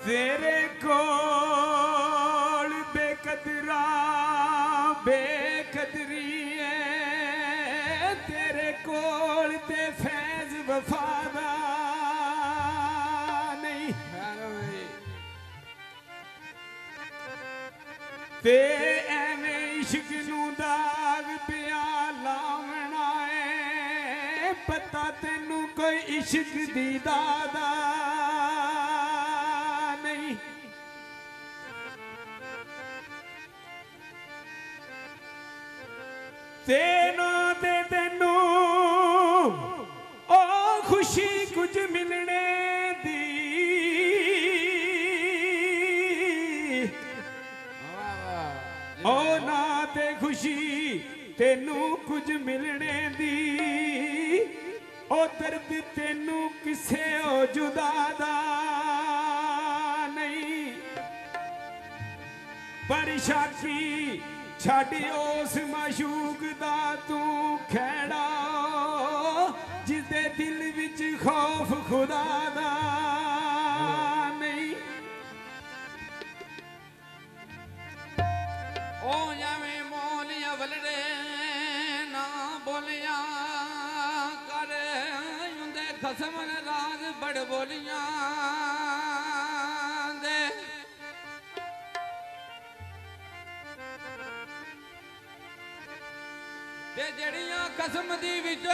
तेरे कोल बेकदरा बेकदरी है, तेरे कोल ते फैज वफादा नहीं, ते एवें इश्क नू दाग पिया लावना है, पता तेनू कोई इश्क दी दादा नहीं। तेनों दे तेनू ओ खुशी कुछ मिलने दी, ओ ना ते खुशी तेनू कुछ मिलने दी, ओ दर्द तेनू किसे ओ जुदा दा नहीं। पर शाकी छाड़ी उस माशूक दा तू खैड़ा, जिसदे दिल विच खौफ खुदा दा नहीं। ओ जावें मोलिया वलड़े ना बोलिया कर, उंदे खसम ने राज बड़ बोलिया दे। ते जड़ियां कसम दी विच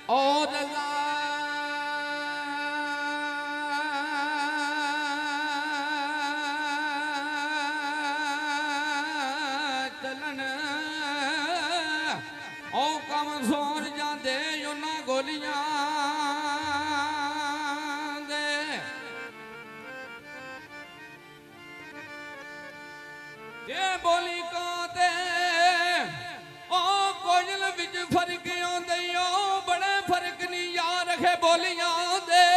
ओ लगा चलन, ओ कम सोर जांदे उन्हां गोलियां दे। जे बोली को ते ओ कोयल विच फर्क आंदे, ओ बड़े फर्क नहीं यार रखे बोलियां दे।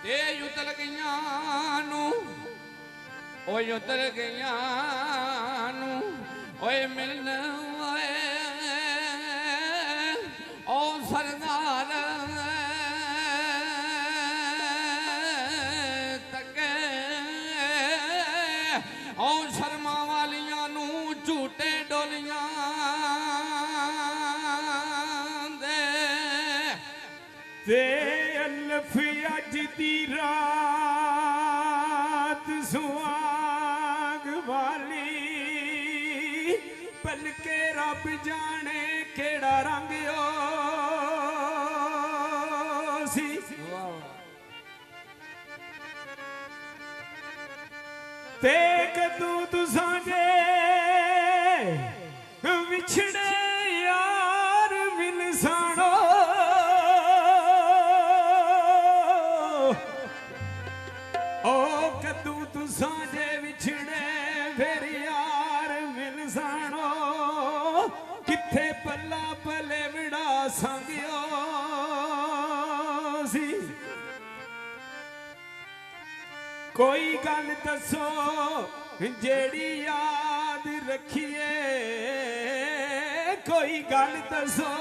ते उतर गईयां नू, ओ उतर गईयां नू, ओए मिलन ओए ओ सरदार तके, ओ शर्मा वालियां नू झूठे डोलियां दे। ते अल्फ अज दी रात सुहाग वाली, पलके रब जाने केड़ा रंग ओ सी। ते कदू तुसां दे विछड़े यार मिलसाणो, ओ कदू तुसां दे विछड़े फिर यार मिलसाणो, किथे पल्ला पले विड़ा संगियो सी। कोई गल दसो जेड़ी याद रखिए, कोई गल दसो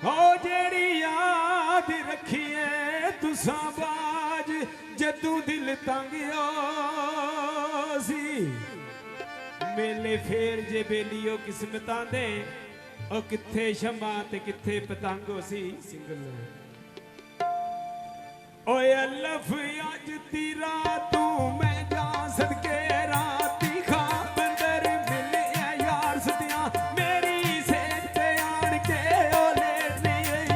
ओ जेड़ी याद रखिए, तुसां बाज जदू दिल तंगियो सी। मेले फेर जे बेलियो किस्मतां दे, ओ किथे शमा ते किथे पतंगो सी। सिंगल ओए अल्लफ अज दी रात तू मैं जा सदके राती खाब अंदर मिले यार सदियां, मेरी सेज ते आन के ओ लेट नहीं आई।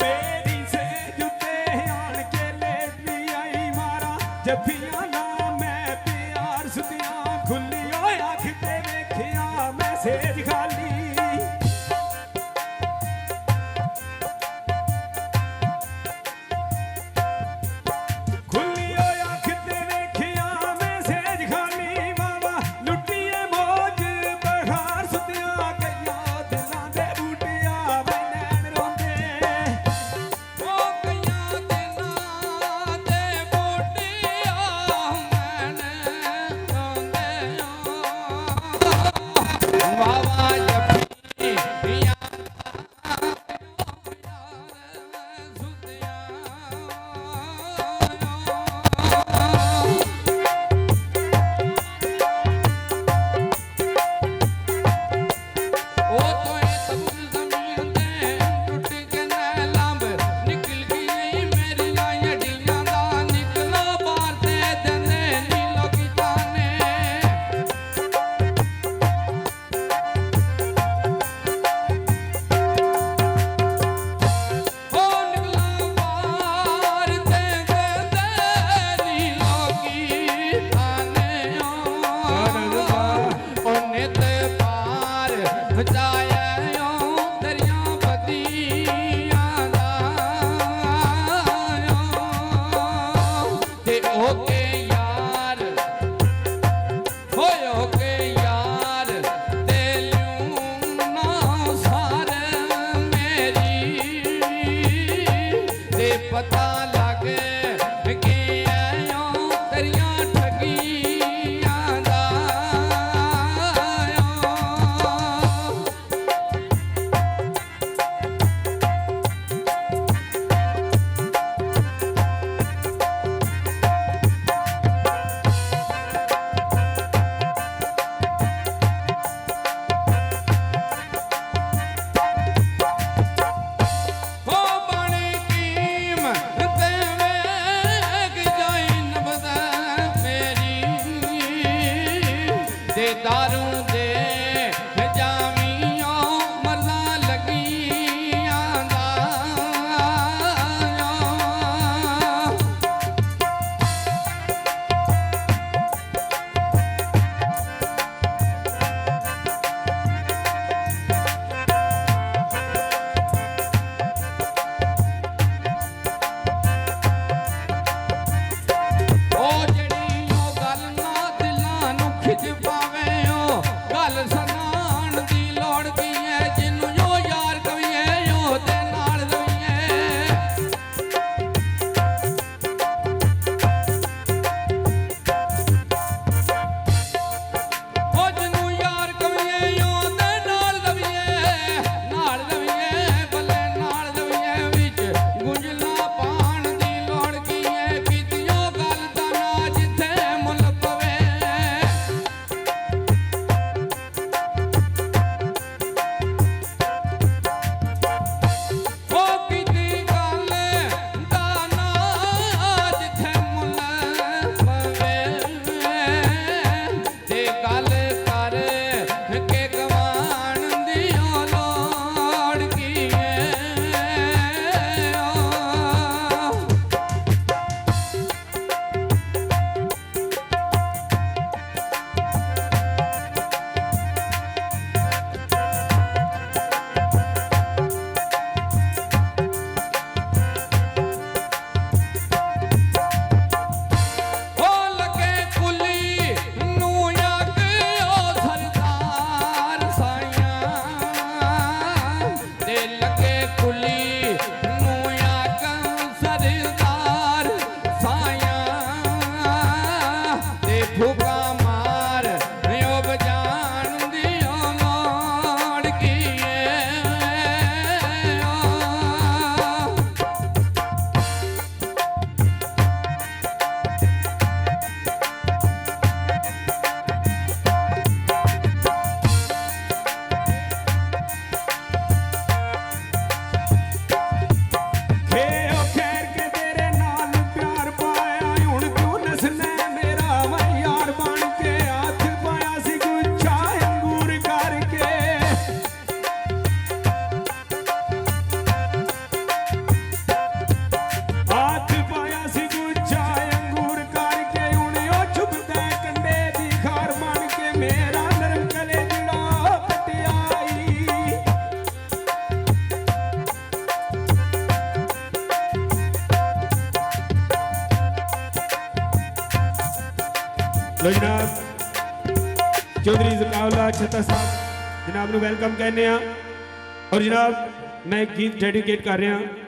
मेरी सेज ते आन के लेट नहीं आई, मारा जफियां ना मैं प्यार सदियां, खुली ओए अख ते वेखिया मैं सेज खाली। खुली ओए अख ते वेखिया मैं सेज खाली, मावा लुटिए मौज बहार सुतिया। ਜਾਇਆ ਦਰਿਆ ਬਦੀਆਂ ਦਾ ਤੇ ਹੋ ਕੇ ਯਾਰ ਹੋਇਓ ਕੇ ਯਾਰ ਤੇ ਲਿਉ ਨਾ ਸਾਰ ਮੇਰੀ ਤੇ ਪਤਾ ਲੱਗ ਕੇ ਆਇਓ ਤੇਰੀਆਂ ਠਗੀਆਂ ਦਾ दारू दे जामियों मरना लगियां दा ओ जड़ी ओ गल ना दिलां नूं खिच पावे गल सुनाण दी लोड़ की है जिन्नू जो यार कविए ओ ते नाल रविए ओ जिन्नू यार कविए ओ ते नाल रविए भले नाल रविए विच गुंजला पाण दी लोड़ की है कीतियो गल दा ना जिथे मुल पवे ओ कीती गल दा ना जिथे मुल पवे ते गल कर के गवाण दी लोड़ की है ओ लगे कुली नूं आग ओ सरदार साइयां ते लगे कुली नूं आग सरदार साइयां ते फूका मार ओ बजान दी लोड़ की है खेओ खैर के तेरे नाल प्यार पाया हुण तू नसना मेरा मैं यार बन के हाथ पाया सी गुच्छा अंगूर करके हाथ पाया सी गुच्छा अंगूर करके हुण ओ छुपदा कंडे दी खार बन के मेरा नरम गले जड़ा कटियाई लो जनाब चौधरी जकाउल्ला छत्ता साहब जनाब ਨੂੰ ਵੈਲਕਮ ਕਹਿੰਦੇ ਆ ਔਰ ਜਨਾਬ ਮੈਂ ਇੱਕ ਗੀਤ ਡੈਡੀਕੇਟ ਕਰ ਰਿਹਾ है